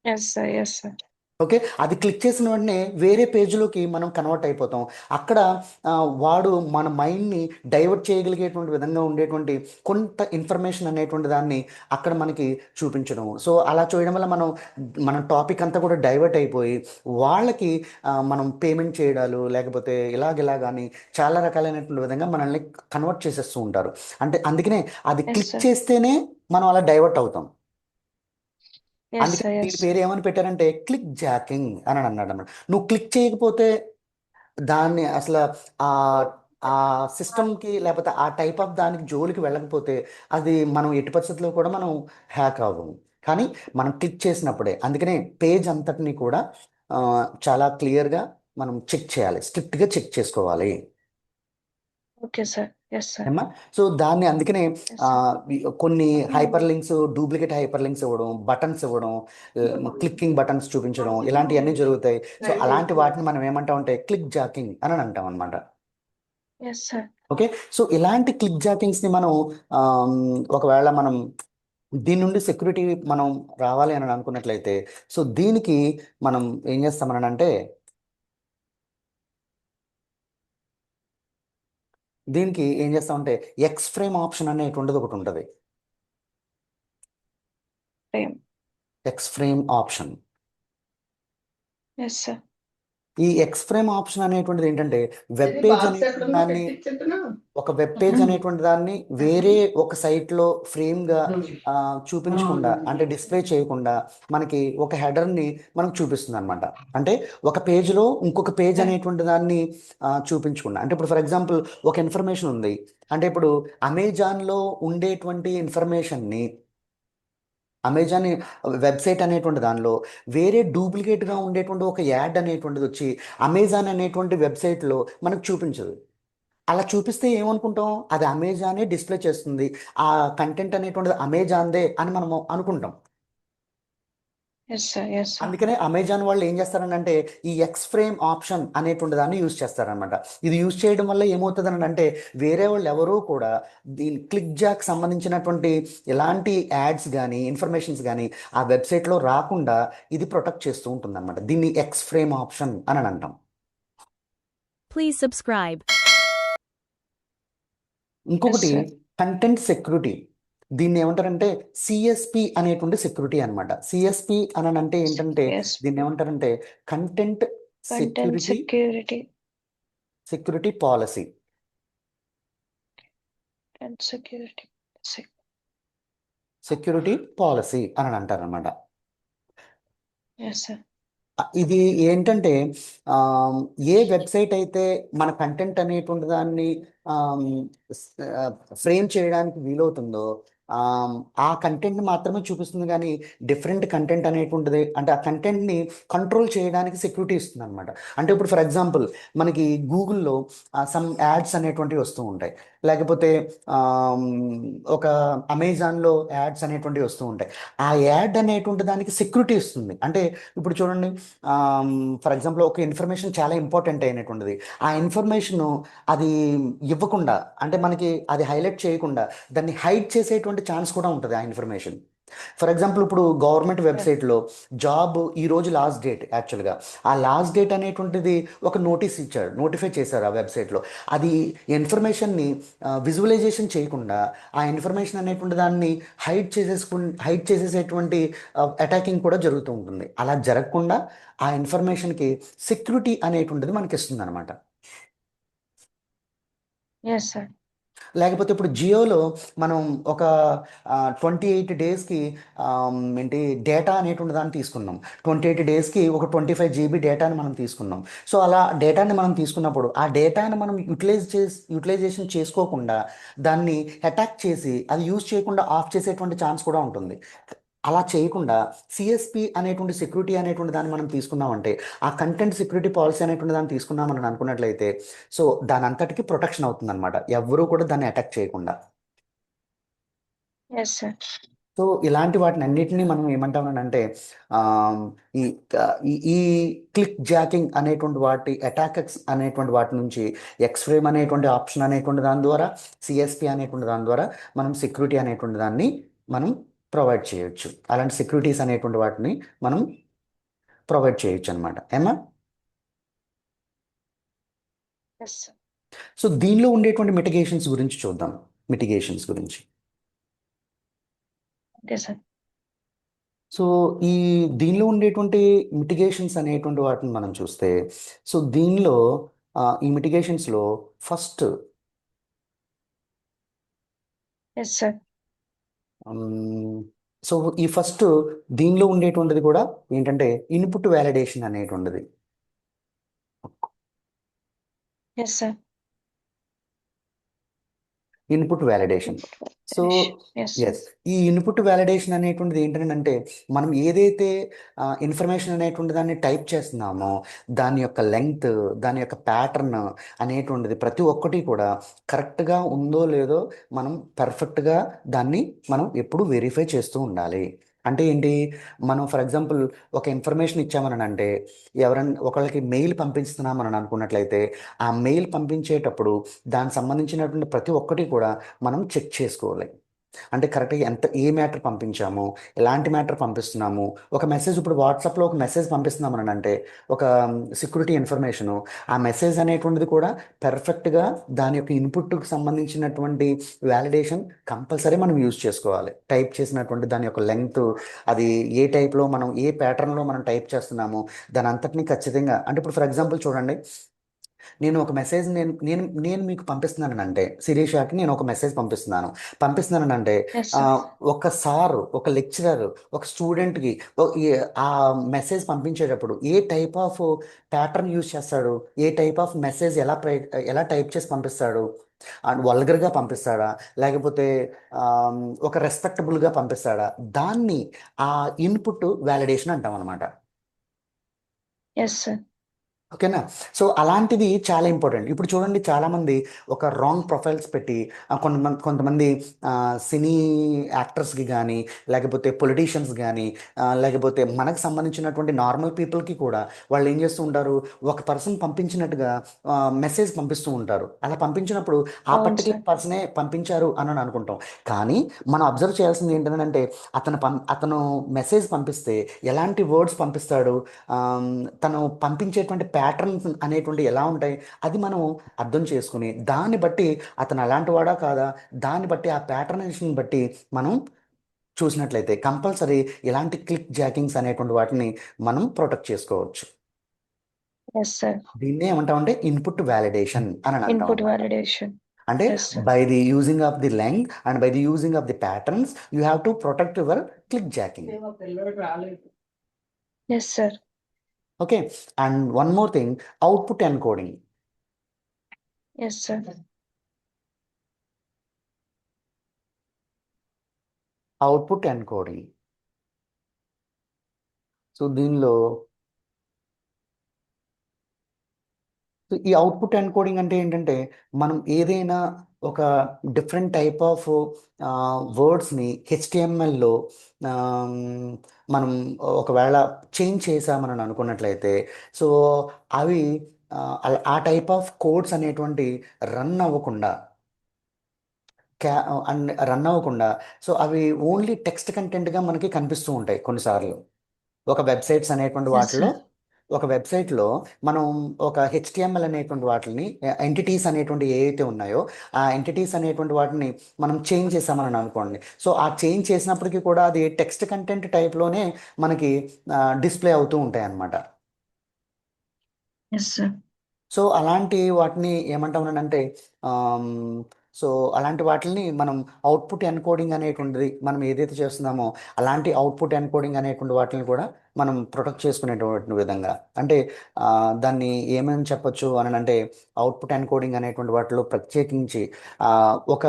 Yes sir, yes sir. Okay, అది క్లిక్ చేసిన వెంటనే వేరే పేజీలోకి మనం కన్వర్ట్ అయిపోతాం. అక్కడ వాడు మన మైండ్ని డైవర్ట్ చేయగలిగేటువంటి విధంగా ఉండేటువంటి కొంత ఇన్ఫర్మేషన్ అనేటువంటి దాన్ని అక్కడ మనకి చూపించడం. సో అలా చేయడం వల్ల మన టాపిక్ అంతా కూడా డైవర్ట్ అయిపోయి వాళ్ళకి మనం పేమెంట్ చేయడాలు, లేకపోతే ఇలాగని చాలా రకాలైనటువంటి విధంగా మనల్ని కన్వర్ట్ చేసేస్తూ ఉంటారు. అంటే అందుకనే అది ఎస్ క్లిక్ సార్, చేస్తేనే మనం అలా డైవర్ట్ అవుతాం. ఎస్ అందుకే సార్, దీని ఎస్. పేరు ఏమని పెట్టారంటే క్లిక్ జాకింగ్ అని అన్నాడు అన్నమాట. నువ్వు క్లిక్ చేయకపోతే దాన్ని అసలు ఆ ఆ సిస్టమ్కి లేకపోతే ఆ టైప్ ఆఫ్ దానికి జోలికి వెళ్ళకపోతే అది మనం ఎట్టి పరిస్థితుల్లో కూడా మనం హ్యాక్ అవ్వము. కానీ మనం క్లిక్ చేసినప్పుడే, అందుకనే పేజ్ అంతటిని కూడా ఆ, చాలా క్లియర్గా మనం చెక్ చేయాలి, స్ట్రిక్ట్గా చెక్ చేసుకోవాలి. ఓకే సార్, ఎస్ సార్, ఏమ్మా, సో దాన్ని అందుకనే ఎస్ సార్. కొన్ని hyper links, duplicate hyper links ఇవ్వడం, బటన్స్ ఇవ్వడం, క్లిక్కింగ్ బటన్స్ చూపించడం, ఇలాంటివన్నీ జరుగుతాయి. సో అలాంటి వాటిని మనం ఏమంటామంటే క్లిక్ జాకింగ్ అని అంటాం అనమాట. Yes sir. ఓకే, సో ఇలాంటి క్లిక్ జాకింగ్స్ని మనం ఆమ్, ఒకవేళ మనం దీని నుండి సెక్యూరిటీ మనం రావాలి అని అనుకున్నట్లయితే, సో దీనికి మనం ఏం చేస్తామని అంటే, దీనికి ఏం చేస్తామంటే ఎక్స్ ఫ్రేమ్ ఆప్షన్ అనేటువంటిది ఒకటి ఉంటుంది. Same. X frame option, yes sir. ఈ ఎక్స్ ఫ్రేమ్ ఆప్షన్ అనేటువంటిది ఏంటంటే వెబ్ పేజ్ అనేటువంటి దాన్ని, ఒక వెబ్ పేజ్ అనేటువంటి దాన్ని వేరే ఒక సైట్లో ఫ్రేమ్గా చూపించకుండా, అంటే డిస్ప్లే చేయకుండా మనకి ఒక హెడర్ని మనకు చూపిస్తుంది అనమాట. అంటే ఒక పేజ్లో ఇంకొక పేజ్ అనేటువంటి దాన్ని చూపించకుండా, అంటే ఇప్పుడు ఫర్ ఎగ్జాంపుల్ ఒక ఇన్ఫర్మేషన్ ఉంది అంటే ఇప్పుడు అమెజాన్లో ఉండేటువంటి ఇన్ఫర్మేషన్ని, అమెజాన్ వెబ్సైట్ అనేటువంటి దానిలో వేరే డూప్లికేట్గా ఉండేటువంటి ఒక యాడ్ అనేటువంటిది వచ్చి అమెజాన్ అనేటువంటి వెబ్సైట్లో మనకు చూపించదు. అలా చూపిస్తే ఏమనుకుంటాం, అది అమెజానే డిస్ప్లే చేస్తుంది, ఆ కంటెంట్ అనేటువంటిది అమెజాన్దే అని మనము అనుకుంటాం. Yes sir, yes sir. అందుకనే అమెజాన్ వాళ్ళు ఏం చేస్తారనంటే ఈ ఎక్స్ ఫ్రేమ్ ఆప్షన్ అనేటువంటి దాన్ని యూజ్ చేస్తారనమాట. ఇది యూజ్ చేయడం వల్ల ఏమవుతుందని అంటే వేరే వాళ్ళు ఎవరూ కూడా దీని క్లిక్ జాక్ సంబంధించినటువంటి ఎలాంటి యాడ్స్ కానీ ఇన్ఫర్మేషన్స్ కానీ ఆ వెబ్సైట్లో రాకుండా ఇది ప్రొటెక్ట్ చేస్తూ ఉంటుంది అనమాట. దీన్ని ఎక్స్ ఫ్రేమ్ ఆప్షన్ అని అంటాం. Please subscribe. ఇంకొకటి sir. కంటెంట్ సెక్యూరిటీ, దీన్ని ఏమంటారంటే సిఎస్పి అనేటువంటి సెక్యూరిటీ అనమాట. సిఎస్పి అని అంటే ఏంటంటే Yes. దీన్ని ఏమంటారంటే content Content security security policy. and security. Security policy అని అంటారు అనమాట. Yes, sir. ఇది ఏంటంటే ఏ వెబ్సైట్ అయితే మన కంటెంట్ అనేటువంటి దాన్ని ఫ్రేమ్ చేయడానికి వీలవుతుందో ఆ కంటెంట్ని మాత్రమే చూపిస్తుంది, కానీ డిఫరెంట్ కంటెంట్ అనేటువంటిది అంటే ఆ కంటెంట్ని కంట్రోల్ చేయడానికి సెక్యూరిటీ ఇస్తుంది అనమాట. అంటే ఇప్పుడు ఫర్ ఎగ్జాంపుల్ మనకి గూగుల్లో సమ్ యాడ్స్ అనేటువంటివి వస్తూ ఉంటాయి, లేకపోతే ఒక అమెజాన్లో యాడ్స్ అనేటువంటివి వస్తూ ఉంటాయి. ఆ యాడ్ అనేటువంటి దానికి సెక్యూరిటీ ఇస్తుంది. అంటే ఇప్పుడు చూడండి, ఫర్ ఎగ్జాంపుల్ ఒక ఇన్ఫర్మేషన్ చాలా ఇంపార్టెంట్ అయినటువంటిది, ఆ ఇన్ఫర్మేషన్ అది ఇవ్వకుండా, అంటే మనకి అది హైలైట్ చేయకుండా దాన్ని హైడ్ చేసేటువంటి ఛాన్స్ కూడా ఉంటుంది ఆ ఇన్ఫర్మేషన్. ఫర్ ఎగ్జాంపుల్ ఇప్పుడు గవర్నమెంట్ వెబ్సైట్లో జాబ్ ఈ రోజు లాస్ట్ డేట్ యాక్చువల్గా. ఆ లాస్ట్ డేట్ అనేటువంటిది ఒక నోటీస్ ఇచ్చాడు, నోటిఫై చేశారు ఆ వెబ్సైట్లో. అది ఇన్ఫర్మేషన్ని విజువలైజేషన్ చేయకుండా ఆ ఇన్ఫర్మేషన్ అనేటువంటి దాన్ని హైడ్ చేసేసేటువంటి అటాకింగ్ కూడా జరుగుతూ ఉంటుంది. అలా జరగకుండా ఆ ఇన్ఫర్మేషన్కి సెక్యూరిటీ అనేటువంటిది మనకి ఇస్తుంది అనమాట. Yes, sir. లేకపోతే ఇప్పుడు జియోలో మనం ఒక 28 డేస్కి ఏంటి డేటా అనేటువంటి దాన్ని తీసుకున్నాం. 28 డేస్కి ఒక 25 GB డేటాని మనం తీసుకున్నాం. సో అలా డేటాని మనం తీసుకున్నప్పుడు ఆ డేటాని మనం యూటిలైజేషన్ చేసుకోకుండా దాన్ని అటాక్ చేసి అది యూజ్ చేయకుండా ఆఫ్ చేసేటువంటి ఛాన్స్ కూడా ఉంటుంది. అలా చేయకుండా సిఎస్పి అనేటువంటి సెక్యూరిటీ అనేటువంటి దాన్ని మనం తీసుకున్నామంటే, ఆ కంటెంట్ సెక్యూరిటీ పాలసీ అనేటువంటి దాన్ని తీసుకున్నామని అనుకున్నట్లయితే, సో దాని అంతటికి ప్రొటెక్షన్ అవుతుంది అనమాట, ఎవరూ కూడా దాన్ని అటాక్ చేయకుండా. Yes, sir. సో ఇలాంటి వాటిని అన్నిటినీ మనం ఏమంటామనంటే ఈ ఈ క్లిక్ జాకింగ్ అనేటువంటి వాటి అటాక్స్ అనేటువంటి వాటి నుంచి ఎక్స్‌ఫ్రేమ్ అనేటువంటి ఆప్షన్ అనేటువంటి దాని ద్వారా, సిఎస్పి అనేటువంటి దాని ద్వారా మనం సెక్యూరిటీ అనేటువంటి దాన్ని మనం ప్రొవైడ్ చేయొచ్చు. అలాంటి సెక్యూరిటీస్ అనేటువంటి వాటిని మనం ప్రొవైడ్ చేయొచ్చు అనమాట. ఏమా? Yes, sir. సో దీనిలో ఉండేటువంటి మిటిగేషన్స్ గురించి చూద్దాం. మిటిగేషన్స్ గురించి. Okay, sir. సో ఈ దీనిలో ఉండేటువంటి మిటిగేషన్స్ అనేటువంటి వాటిని మనం చూస్తే, సో దీనిలో ఈ మిటిగేషన్స్లో ఫస్ట్ Yes, sir. సో ఈ ఫస్ట్ దీనిలో ఉండేటువంటిది కూడా ఏంటంటే ఇన్పుట్ వ్యాలిడేషన్ అనేటువంటిది. Yes, sir. Input validation. So Yes. Yes, ఈ ఇన్పుట్ వ్యాలిడేషన్ అనేటువంటిది ఏంటంటే మనం ఏదైతే ఇన్ఫర్మేషన్ అనేటువంటి దాన్ని టైప్ చేస్తున్నామో దాని యొక్క లెంగ్త్, దాని యొక్క ప్యాటర్న్ అనేటువంటిది ప్రతి ఒక్కటి కూడా కరెక్ట్గా ఉందో లేదో మనం పర్ఫెక్ట్గా దాన్ని మనం ఎప్పుడు వెరిఫై చేస్తూ ఉండాలి. అంటే ఏంటి, మనం ఫర్ ఎగ్జాంపుల్ ఒక ఇన్ఫర్మేషన్ ఇచ్చామని అంటే, ఎవరైనా ఒకళ్ళకి మెయిల్ పంపిస్తున్నామని అనుకున్నట్లయితే ఆ మెయిల్ పంపించేటప్పుడు దానికి సంబంధించినటువంటి ప్రతి ఒక్కటి కూడా మనం చెక్ చేసుకోవాలి. అంటే కరెక్ట్గా ఏ మ్యాటర్ పంపించాము, ఎలాంటి మ్యాటర్ పంపిస్తున్నాము. ఒక మెసేజ్ ఇప్పుడు వాట్సాప్లో ఒక మెసేజ్ పంపిస్తున్నామని అంటే ఒక సెక్యూరిటీ ఇన్ఫర్మేషను, ఆ మెసేజ్ అనేటువంటిది కూడా పెర్ఫెక్ట్గా దాని యొక్క ఇన్పుట్కి సంబంధించినటువంటి వ్యాలిడేషన్ కంపల్సరీ మనం యూజ్ చేసుకోవాలి. టైప్ చేసినటువంటి దాని యొక్క లెంగ్త్, అది ఏ టైప్లో మనం ఏ ప్యాటర్న్లో మనం టైప్ చేస్తున్నాము దాని అంతటిని ఖచ్చితంగా. అంటే ఇప్పుడు ఫర్ ఎగ్జాంపుల్ చూడండి, నేను ఒక మెసేజ్ నేను నేను నేను మీకు పంపిస్తున్నానంటే, శిరీషాకి నేను ఒక మెసేజ్ పంపిస్తున్నానంటే Yes, sir. ఒక సార్, ఒక లెక్చరర్, ఒక స్టూడెంట్కి ఆ మెసేజ్ పంపించేటప్పుడు ఏ టైప్ ఆఫ్ ప్యాటర్న్ యూజ్ చేస్తాడు, ఏ టైప్ ఆఫ్ మెసేజ్ ఎలా టైప్ చేసి పంపిస్తాడు, అండ్ వల్గర్గా పంపిస్తాడా లేకపోతే ఒక రెస్పెక్టబుల్గా పంపిస్తాడా, దాన్ని ఆ ఇన్పుట్ వ్యాలిడేషన్ అంటాం అనమాట. Yes, sir. ఓకేనా? సో అలాంటిది చాలా ఇంపార్టెంట్. ఇప్పుడు చూడండి, చాలామంది ఒక రాంగ్ ప్రొఫైల్స్ పెట్టి కొంతమంది సినీ యాక్టర్స్కి కానీ లేకపోతే పొలిటీషియన్స్ కానీ లేకపోతే మనకు సంబంధించినటువంటి నార్మల్ పీపుల్కి కూడా వాళ్ళు ఏం చేస్తూ ఉంటారు, ఒక పర్సన్ పంపించినట్టుగా మెసేజ్ పంపిస్తూ ఉంటారు. అలా పంపించినప్పుడు ఆ అవును పర్టికులర్ సార్. పర్సనే పంపించారు అని అనుకుంటాం. కానీ మనం అబ్జర్వ్ చేయాల్సింది ఏంటంటే అతను మెసేజ్ పంపిస్తే ఎలాంటి వర్డ్స్ పంపిస్తాడు, తను పంపించేటువంటి ప్యాటర్న్స్ అనేటువంటి ఎలా ఉంటాయి, అది మనం అర్థం చేసుకుని దాన్ని బట్టి అతను అలాంటి వాడా కాదా, దాన్ని బట్టి ఆ ప్యాటర్నేషన్ బట్టి మనం చూసినట్లయితే కంపల్సరీ ఇలాంటి క్లిక్ జాకింగ్స్ అనేటువంటి వాటిని మనం ప్రొటెక్ట్ చేసుకోవచ్చు. Yes, sir. దీన్నే ఏమంటామంటే ఇన్పుట్ వ్యాలిడేషన్ అని అంటాం Input అన్నమాట. validation. అంటే Yes, sir. By the using of the length and by the using of the patterns you have to protect your clickjacking. Yes, sir. Okay, and one more thing, output encoding. Yes, sir. Output encoding. So దీనిలో ఈ output encoding అంటే ఏంటంటే మనం ఏదైనా ఒక different type of వర్డ్స్ని హెచ్టిఎంఎల్లో మనం ఒకవేళ చేంజ్ చేసామని అనుకున్నట్లయితే, సో అవి ఆ టైప్ ఆఫ్ కోడ్స్ అనేటువంటి రన్ అవ్వకుండా రన్ అవ్వకుండా సో అవి ఓన్లీ టెక్స్ట్ కంటెంట్గా మనకి కనిపిస్తూ ఉంటాయి కొన్నిసార్లు ఒక వెబ్సైట్స్ అనేటువంటి Yes, వాటిలో. sir. ఒక వెబ్సైట్లో మనం ఒక హెచ్టిఎంఎల్ అనేటువంటి వాటిని ఎంటిటీస్ అనేటువంటి ఏవైతే ఉన్నాయో ఆ ఎంటిటీస్ అనేటువంటి వాటిని మనం చేంజ్ చేసామని అనుకోండి. సో ఆ చేంజ్ చేసినప్పటికీ కూడా అది టెక్స్ట్ కంటెంట్ టైప్లోనే మనకి డిస్ప్లే అవుతూ ఉంటాయి అన్నమాట. Yes, sir. సో అలాంటి వాటిని ఏమంటామనంటే సో అలాంటి వాటిని మనం అవుట్పుట్ ఎన్కోడింగ్ అనేటువంటిది మనం ఏదైతే చేస్తున్నామో అలాంటి అవుట్పుట్ ఎన్కోడింగ్ అనేటువంటి వాటిని కూడా మనం ప్రొటెక్ట్ చేసుకునేటువంటి విధంగా అంటే దాన్ని ఏమని చెప్పొచ్చు అని అంటే అవుట్పుట్ ఎన్కోడింగ్ అనేటువంటి వాటిలో ప్రత్యేకించి ఒక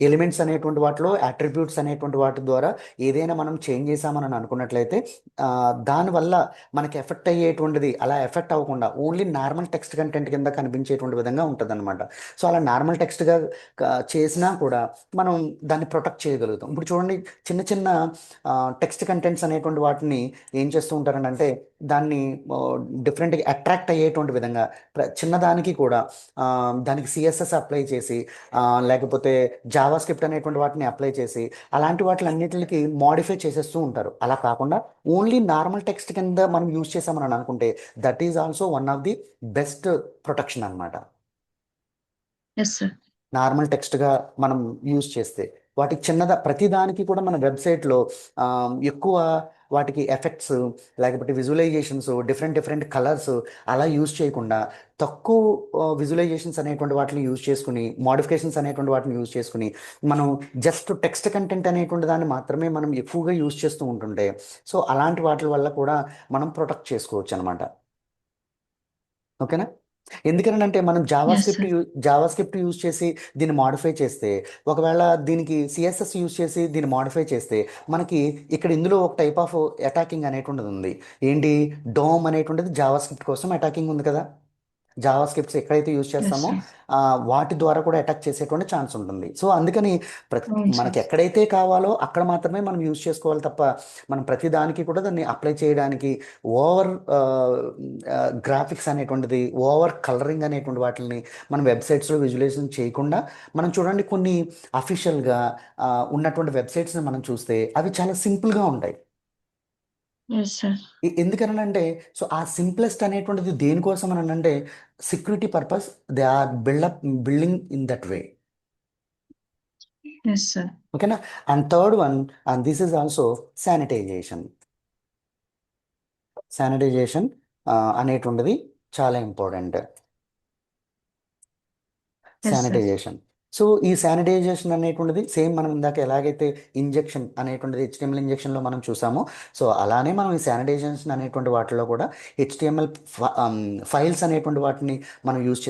ఎలిమెంట్స్ అనేటువంటి వాటిలో అట్రిబ్యూట్స్ అనేటువంటి వాటి ద్వారా ఏదైనా మనం చేంజ్ చేసామని అనుకున్నట్లయితే దానివల్ల మనకి ఎఫెక్ట్ అయ్యేటువంటిది అలా ఎఫెక్ట్ అవ్వకుండా ఓన్లీ నార్మల్ టెక్స్ట్ కంటెంట్ కింద కనిపించేటువంటి విధంగా ఉంటుంది అనమాట. సో అలా నార్మల్ టెక్స్ట్గా చేసినా కూడా మనం దాన్ని ప్రొటెక్ట్ చేయగలుగుతాం. ఇప్పుడు చూడండి చిన్న చిన్న టెక్స్ట్ కంటెంట్స్ అనేటువంటి వాటిని ఏం చేస్తూ ఉంటారంటే దాన్ని డిఫరెంట్గా అట్రాక్ట్ అయ్యేటువంటి విధంగా చిన్నదానికి కూడా దానికి సిఎస్ఎస్ అప్లై చేసి లేకపోతే జావా స్క్రిప్ట్ అనేటువంటి వాటిని అప్లై చేసి అలాంటి వాటిలన్నిటికి మాడిఫై చేసేస్తూ ఉంటారు. అలా కాకుండా ఓన్లీ నార్మల్ టెక్స్ట్ కింద మనం యూజ్ చేసామని అనుకుంటే that is also one of the best protection అనమాట. Yes, sir. నార్మల్ టెక్స్ట్గా మనం యూజ్ చేస్తే వాటికి ప్రతిదానికి కూడా మన వెబ్సైట్లో ఎక్కువ వాటికి ఎఫెక్ట్స్ లేకపోతే విజువలైజేషన్స్ డిఫరెంట్ కలర్స్ అలా యూజ్ చేయకుండా తక్కువ విజువలైజేషన్స్ అనేటువంటి వాటిని యూజ్ చేసుకుని మోడిఫికేషన్స్ అనేటువంటి వాటిని యూజ్ చేసుకుని మనం జస్ట్ టెక్స్ట్ కంటెంట్ అనేటువంటి దాన్ని మాత్రమే మనం ఎక్కువగా యూజ్ చేస్తూ ఉంటుంటే సో అలాంటి వాటి వల్ల కూడా మనం ప్రొటెక్ట్ చేసుకోవచ్చు అనమాట. ఓకేనా? ఎందుకనంటే మనం Yes, sir. Java script use చేసి దీన్ని మాడిఫై చేస్తే ఒకవేళ దీనికి సిఎస్ఎస్ యూజ్ చేసి దీన్ని మాడిఫై చేస్తే మనకి ఇక్కడ ఇందులో ఒక టైప్ ఆఫ్ అటాకింగ్ అనేటువంటిది ఉంది. ఏంటి డోమ్ అనేటువంటిది జావా స్క్రిప్ట్ కోసం అటాకింగ్ ఉంది కదా. జావా స్క్రిప్ట్స్ ఎక్కడైతే యూజ్ Yes, చేస్తామో sir. వాటి ద్వారా కూడా అటాక్ చేసేటువంటి ఛాన్స్ ఉంటుంది. సో అందుకని అవును, మనకి sir. ఎక్కడైతే కావాలో అక్కడ మాత్రమే మనం యూజ్ చేసుకోవాలి తప్ప మనం ప్రతి దానికి కూడా దాన్ని అప్లై చేయడానికి ఓవర్ గ్రాఫిక్స్ అనేటువంటిది ఓవర్ కలరింగ్ అనేటువంటి వాటిని మనం వెబ్సైట్స్లో విజువలైజేషన్ చేయకుండా మనం చూడండి కొన్ని అఫీషియల్గా ఉన్నటువంటి వెబ్సైట్స్ని మనం చూస్తే అవి చాలా సింపుల్గా ఉంటాయి. Yes, sir. ఎందుకనంటే సో ఆ సింప్లెస్ట్ అనేటువంటిది దేనికోసం అని అంటే security purpose they are building in that way. Yes, sir. ఓకేనా? And third one and this is also sanitization. అనేటువంటిది చాలా important. Yes, sir. Sanitization. So ఈ శానిటైజేషన్ అనేటువంటిది సేమ్ మనం ఇందాక ఎలాగైతే ఇంజెక్షన్ అనేటువంటిది హెచ్టిఎంఎల్ ఇంజెక్షన్లో మనం చూసామో సో అలానే మనం ఈ శానిటైజేషన్ అనేటువంటి వాటిలో కూడా హెచ్టిఎంఎల్ ఫైల్స్ అనేటువంటి వాటిని మనం యూజ్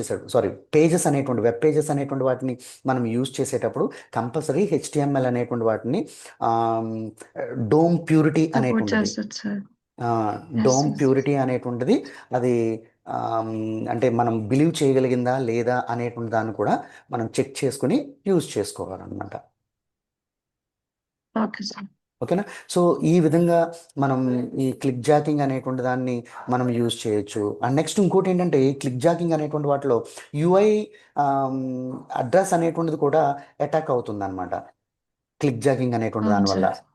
పేజెస్ అనేటువంటి వెబ్ పేజెస్ అనేటువంటి వాటిని మనం యూజ్ చేసేటప్పుడు కంపల్సరీ హెచ్టిఎంఎల్ అనేటువంటి వాటిని డోమ్ ప్యూరిటీ Support అనేటువంటిది చేస్తుంది, sir. Dome Yes, sir. Purity అనేటువంటిది అది అంటే మనం బిలీవ్ చేయగలిగిందా లేదా అనేటువంటి దాన్ని కూడా మనం చెక్ చేసుకుని యూజ్ చేసుకోవాలన్నమాట. Okay, sir. ఓకేనా? సో ఈ విధంగా మనం ఈ క్లిక్ జాకింగ్ అనేటువంటి దాన్ని మనం యూజ్ చేయొచ్చు. అండ్ నెక్స్ట్ ఇంకోటి ఏంటంటే ఈ క్లిక్ జాకింగ్ అనేటువంటి వాటిలో యుఐ అడ్రస్ అనేటువంటిది కూడా అటాక్ అవుతుంది అనమాట క్లిక్ జాకింగ్ అనేటువంటి అవును, దానివల్ల. sir.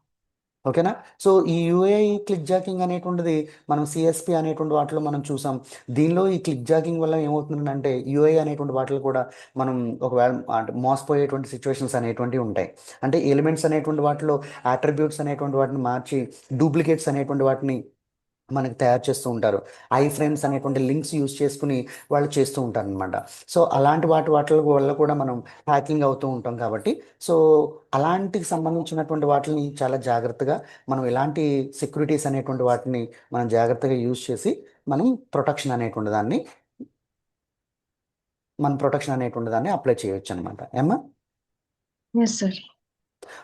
ఓకేనా? సో ఈ యూఐ క్లిక్ జాకింగ్ అనేటువంటిది మనం సిఎస్పి అనేటువంటి వాటిలో మనం చూసాం. దీనిలో ఈ క్లిక్ జాకింగ్ వల్ల ఏమవుతుందంటే యూఐ అనేటువంటి వాటిలో కూడా మనం ఒకవేళ మోసపోయేటువంటి సిచ్యువేషన్స్ అనేటువంటివి ఉంటాయి. అంటే ఎలిమెంట్స్ అనేటువంటి వాటిలో అట్రిబ్యూట్స్ అనేటువంటి వాటిని మార్చి డూప్లికేట్స్ అనేటువంటి వాటిని మనకి తయారు చేస్తూ ఉంటారు. ఐ ఫ్రేమ్స్ అనేటువంటి లింక్స్ యూజ్ చేసుకుని వాళ్ళు చేస్తూ ఉంటారు అనమాట. సో అలాంటి వాటి వల్ల కూడా మనం హ్యాకింగ్ అవుతూ ఉంటాం కాబట్టి సో అలాంటికి సంబంధించినటువంటి వాటిని చాలా జాగ్రత్తగా మనం ఇలాంటి సెక్యూరిటీస్ అనేటువంటి వాటిని మనం జాగ్రత్తగా యూజ్ చేసి మనం ప్రొటెక్షన్ అనేటువంటి దాన్ని అప్లై చేయొచ్చు అనమాట. ఏమ్మా? Yes, sir.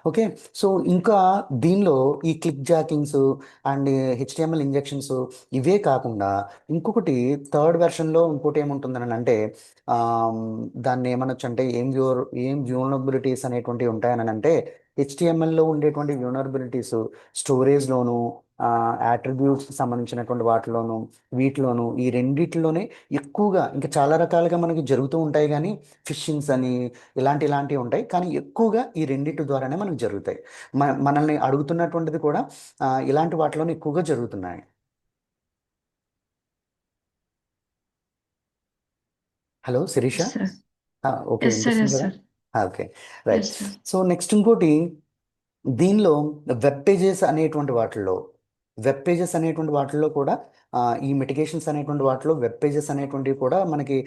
ఓకే. సో ఇంకా దీనిలో ఈ క్లిక్ జాకింగ్స్ అండ్ హెచ్టిఎంఎల్ ఇంజెక్షన్స్ ఇవే కాకుండా ఇంకొకటి థర్డ్ వెర్షన్లో ఇంకోటి ఏముంటుందని అంటే దాన్ని ఏమనొచ్చు అంటే ఏం వ్యూనబిలిటీస్ అనేటువంటివి ఉంటాయని అంటే హెచ్టిఎంఎల్లో ఉండేటువంటి వ్యూనరబిలిటీస్ స్టోరేజ్లోను, యాట్రిబ్యూట్స్కి సంబంధించినటువంటి వాటిలోను, వీటిలోను, ఈ రెండిట్లోనే ఎక్కువగా ఇంకా చాలా రకాలుగా మనకి జరుగుతూ ఉంటాయి. కానీ ఫిషింగ్స్ అని ఇలాంటివి ఉంటాయి, కానీ ఎక్కువగా ఈ రెండిటి ద్వారానే మనకు జరుగుతాయి. మనల్ని అడుగుతున్నటువంటిది కూడా ఇలాంటి వాటిలోనే ఎక్కువగా జరుగుతున్నాయి. Hello Shirisha, Yes, sir. Okay, Yes, sir. వినిపిస్తుంది Yes, కదా? sir. Okay, right. Yes, sir. So next ఇంకోటి, దీనిలో వెబ్ పేజెస్ అనేటువంటి వాటిల్లో కూడా ఈ మిటిగేషన్స్ అనేటువంటి వాటిలో వెబ్ పేజెస్ అనేటువంటివి కూడా మనకి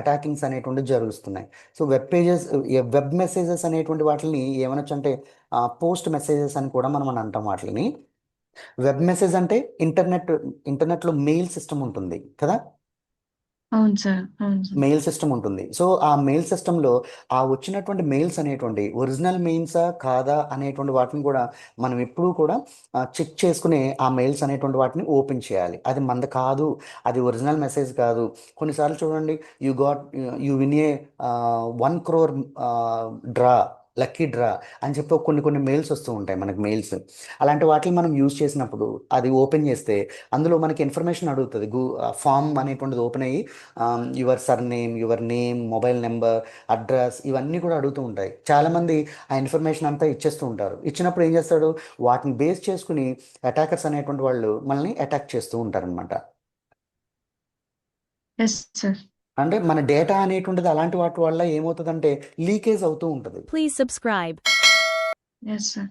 అటాకింగ్స్ అనేటువంటివి జరుగుతున్నాయి. సో వెబ్ మెసేజెస్ అనేటువంటి వాటిని ఏమనొచ్చు అంటే పోస్ట్ మెసేజెస్ అని కూడా మనం అంటాం వాటిని. వెబ్ మెసేజ్ అంటే ఇంటర్నెట్లో మెయిల్ సిస్టమ్ ఉంటుంది కదా, అవును సార్. అవును సార్. మెయిల్ సిస్టమ్ ఉంటుంది. సో ఆ మెయిల్ సిస్టంలో ఆ వచ్చినటువంటి మెయిల్స్ అనేటువంటి ఒరిజినల్ మెయిల్సా కాదా అనేటువంటి వాటిని కూడా మనం ఎప్పుడూ కూడా చెక్ చేసుకుని ఆ మెయిల్స్ అనేటువంటి వాటిని ఓపెన్ చేయాలి. అది మనది కాదు, అది ఒరిజినల్ మెసేజ్ కాదు. కొన్నిసార్లు చూడండి, you win a 1 crore lucky draw అని చెప్పి కొన్ని మెయిల్స్ వస్తూ ఉంటాయి మనకి మెయిల్స్. అలాంటి వాటిని మనం యూజ్ చేసినప్పుడు అది ఓపెన్ చేస్తే అందులో మనకి ఇన్ఫర్మేషన్ అడుగుతుంది. ఫామ్ అనేటువంటిది ఓపెన్ అయ్యి your surname, your name, mobile number, address, ఇవన్నీ కూడా అడుగుతూ ఉంటాయి. చాలామంది ఆ ఇన్ఫర్మేషన్ అంతా ఇచ్చేస్తూ ఉంటారు. ఇచ్చినప్పుడు ఏం చేస్తాడు, వాటిని బేస్ చేసుకుని అటాకర్స్ అనేటువంటి వాళ్ళు మనల్ని అటాక్ చేస్తూ ఉంటారనమాట. Yes sir. అంటే మన డేటా అనేటువంటిది అలాంటి వాటి వల్ల ఏమవుతుందంటే లీకేజ్ అవుతూ ఉంటుంది. Please subscribe. Yes sir.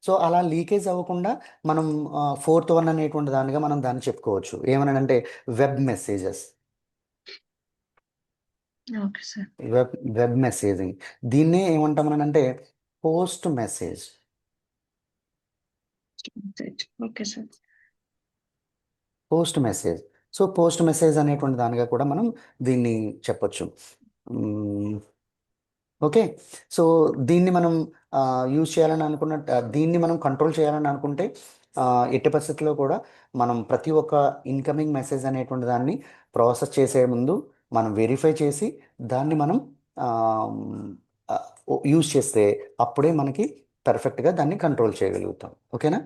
So అలా లీకేజ్ అవ్వకుండా మనం 4th one అనేటువంటి దానిగా మనం దాన్ని చెప్పుకోవచ్చు. ఏమనంటే web messages, okay sir. Web messaging. దీన్నే ఏమంటామనంటే post message. Okay sir. Post message. So post message అనేటువంటి దానిగా కూడా మనం దీన్ని చెప్పొచ్చు. ఓకే, సో దీన్ని మనం యూజ్ చేయాలని దీన్ని మనం కంట్రోల్ చేయాలని అనుకుంటే ఎట్టి పరిస్థితుల్లో కూడా మనం ప్రతి ఒక్క ఇన్కమింగ్ మెసేజ్ అనేటువంటి దాన్ని ప్రాసెస్ చేసే ముందు మనం వెరిఫై చేసి దాన్ని మనం యూజ్ చేస్తే అప్పుడే మనకి పర్ఫెక్ట్గా దాన్ని కంట్రోల్ చేయగలుగుతాం. ఓకేనా?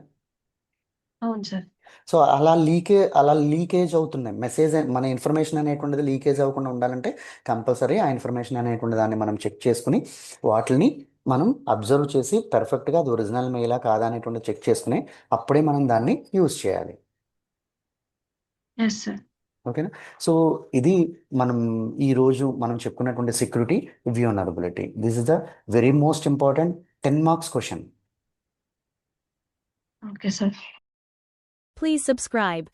అవును సార్. సో అలా లీకేజ్ అవుతున్నాయి మెసేజ్, మన ఇన్ఫర్మేషన్ అనేటువంటిది లీకేజ్ అవ్వకుండా ఉండాలంటే కంపల్సరీ ఆ ఇన్ఫర్మేషన్ అనేటువంటి దాన్ని మనం చెక్ చేసుకుని వాటిని మనం అబ్జర్వ్ చేసి పర్ఫెక్ట్గా అది ఒరిజినల్ మెయిలా కాదా అనేటువంటి చెక్ చేసుకుని అప్పుడే మనం దాన్ని యూజ్ చేయాలి. Yes sir. ఓకేనా? సో ఇది ఈరోజు మనం చెప్పుకున్నటువంటి security vulnerability. This is the very most important 10 marks question. Okay sir. Please subscribe.